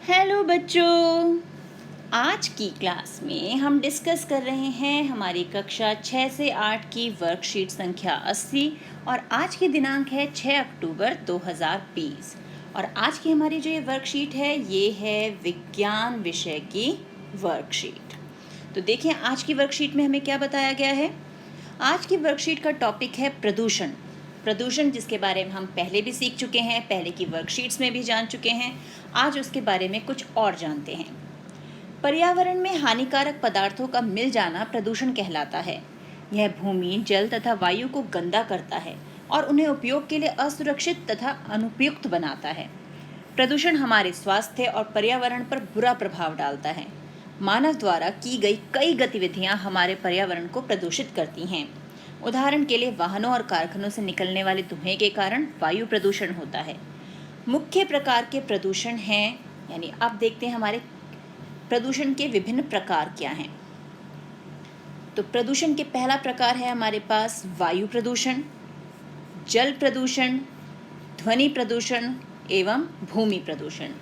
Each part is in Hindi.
हेलो बच्चों, आज की क्लास में हम डिस्कस कर रहे हैं हमारी कक्षा 6 से 8 की वर्कशीट संख्या 80 और आज की दिनांक है 6 अक्टूबर 2020 और आज की हमारी जो ये वर्कशीट है ये है विज्ञान विषय की वर्कशीट। तो देखिए आज की वर्कशीट में हमें क्या बताया गया है। आज की वर्कशीट का टॉपिक है प्रदूषण। प्रदूषण जिसके बारे में हम पहले भी सीख चुके हैं, पहले की वर्कशीट्स में भी जान चुके हैं। आज उसके बारे में कुछ और जानते हैं। पर्यावरण में हानिकारक पदार्थों का मिल जाना प्रदूषण कहलाता है। यह भूमि, जल तथा वायु को गंदा करता है और उन्हें उपयोग के लिए असुरक्षित तथा अनुपयुक्त बनाता है। प्रदूषण हमारे स्वास्थ्य और पर्यावरण पर बुरा प्रभाव डालता है। मानव द्वारा की गई कई गतिविधियां हमारे पर्यावरण को प्रदूषित करती हैं। उदाहरण के लिए वाहनों और कारखानों से निकलने वाले धुएं के कारण वायु प्रदूषण होता है। मुख्य प्रकार के प्रदूषण हैं, यानी अब देखते हैं हमारे प्रदूषण के विभिन्न प्रकार क्या हैं। तो प्रदूषण के पहला प्रकार है हमारे पास वायु प्रदूषण, जल प्रदूषण, ध्वनि प्रदूषण एवं भूमि प्रदूषण।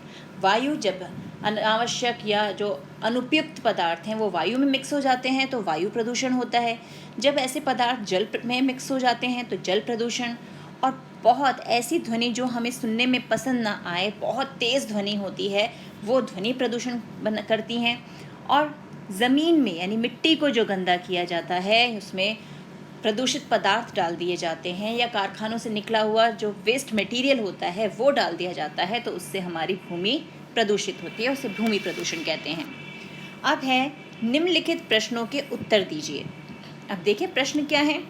वायु जब अनावश्यक या जो अनुपयुक्त पदार्थ हैं वो वायु में मिक्स हो जाते हैं तो वायु प्रदूषण होता है। जब ऐसे पदार्थ जल में मिक्स हो जाते हैं तो जल प्रदूषण। और बहुत ऐसी ध्वनि जो हमें सुनने में पसंद ना आए, बहुत तेज़ ध्वनि होती है, वो ध्वनि प्रदूषण करती हैं। और ज़मीन में यानी मिट्टी को जो गंदा किया जाता है उसमें प्रदूषित पदार्थ डाल दिए जाते हैं या कारखानों से निकला हुआ जो वेस्ट मटेरियल होता है वो डाल दिया जाता है तो उससे हमारी भूमि प्रदूषित होती है, उसे भूमि प्रदूषण कहते हैं। अब है निम्नलिखित प्रश्नों के उत्तर दीजिए। अब देखिए प्रश्न क्या है।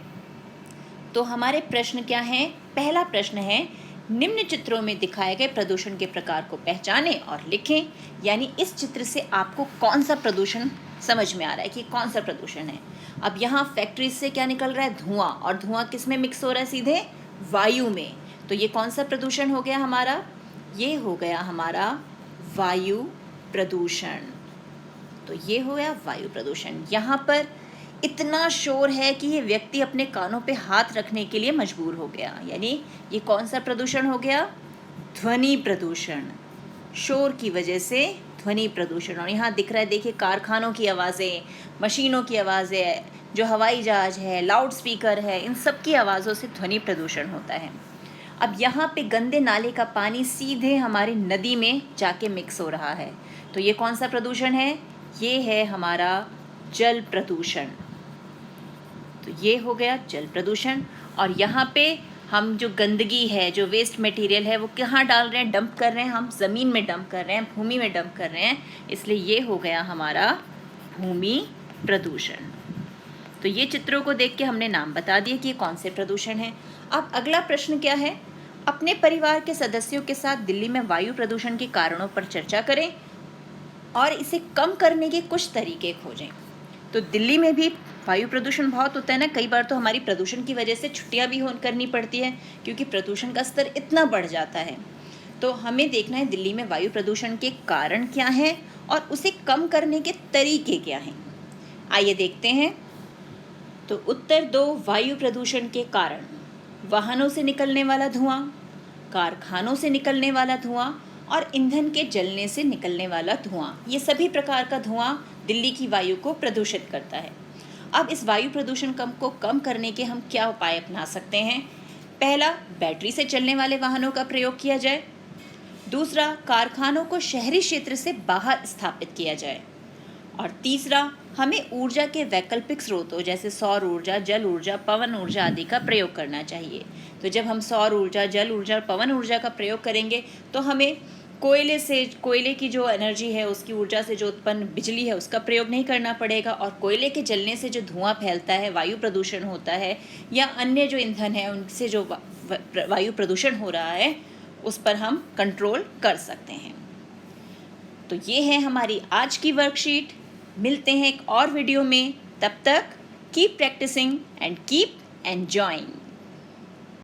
तो हमारे प्रश्न क्या हैं। पहला प्रश्न है निम्न चित्रों में दिखाए गए प्रदूषण के प्रकार को पहचानें और लिखें। यानी इस चित्र से आपको कौन सा प्रदूषण समझ में आ रहा है कि कौन सा प्रदूषण है। अब यहाँ फैक्ट्री से क्या निकल रहा है, धुआं, और धुआं किस में मिक्स हो रहा है, सीधे वायु में। तो ये कौन सा प्रदूषण हो गया हमारा, ये हो गया हमारा वायु प्रदूषण। तो ये हो गया वायु प्रदूषण। यहाँ पर इतना शोर है कि ये व्यक्ति अपने कानों पे हाथ रखने के लिए मजबूर हो गया। यानी ये कौन सा प्रदूषण हो गया, ध्वनि प्रदूषण। शोर की वजह से ध्वनि प्रदूषण। और यहाँ दिख रहा है देखिए कारखानों की आवाज़ें, मशीनों की आवाज़ें, जो हवाई जहाज है, लाउड स्पीकर है, इन सब की आवाज़ों से ध्वनि प्रदूषण होता है। अब यहाँ पे गंदे नाले का पानी सीधे हमारी नदी में जाके मिक्स हो रहा है। तो ये कौन सा प्रदूषण है, ये है हमारा जल प्रदूषण। तो ये हो गया जल प्रदूषण। और यहाँ पे हम जो गंदगी है, जो वेस्ट मटेरियल है, वो कहाँ डाल रहे हैं, डंप कर रहे हैं, हम ज़मीन में डंप कर रहे हैं, भूमि में डंप कर रहे हैं, इसलिए ये हो गया हमारा भूमि प्रदूषण। तो ये चित्रों को देख के हमने नाम बता दिए कि ये कौन से प्रदूषण हैं। अब अगला प्रश्न क्या है, अपने परिवार के सदस्यों के साथ दिल्ली में वायु प्रदूषण के कारणों पर चर्चा करें और इसे कम करने के कुछ तरीके खोजें। तो दिल्ली में भी वायु प्रदूषण बहुत होता है ना, कई बार तो हमारी प्रदूषण की वजह से छुट्टियां भी करनी पड़ती है क्योंकि प्रदूषण का स्तर इतना बढ़ जाता है। तो हमें देखना है दिल्ली में वायु प्रदूषण के कारण क्या हैं और उसे कम करने के तरीके क्या हैं। आइए देखते हैं। तो उत्तर 2, वायु प्रदूषण के कारण, वाहनों से निकलने वाला धुआं, कारखानों से निकलने वाला धुआं और ईंधन के जलने से निकलने वाला धुआं। ये सभी प्रकार का धुआं दिल्ली की वायु को प्रदूषित करता है। अब इस वायु प्रदूषण को कम करने के हम क्या उपाय अपना सकते हैं। पहला, बैटरी से चलने वाले वाहनों का प्रयोग किया जाए। दूसरा, कारखानों को शहरी क्षेत्र से बाहर स्थापित किया जाए। और तीसरा, हमें ऊर्जा के वैकल्पिक स्रोतों जैसे सौर ऊर्जा, जल ऊर्जा, पवन ऊर्जा आदि का प्रयोग करना चाहिए। तो जब हम सौर ऊर्जा, जल ऊर्जा और पवन ऊर्जा का प्रयोग करेंगे तो हमें कोयले की जो एनर्जी है, उसकी ऊर्जा से जो उत्पन्न बिजली है उसका प्रयोग नहीं करना पड़ेगा। और कोयले के जलने से जो धुआं फैलता है, वायु प्रदूषण होता है, या अन्य जो ईंधन है उनसे जो वायु प्रदूषण हो रहा है उस पर हम कंट्रोल कर सकते हैं। तो ये है हमारी आज की वर्कशीट। मिलते हैं एक और वीडियो में, तब तक keep practising and keep enjoying.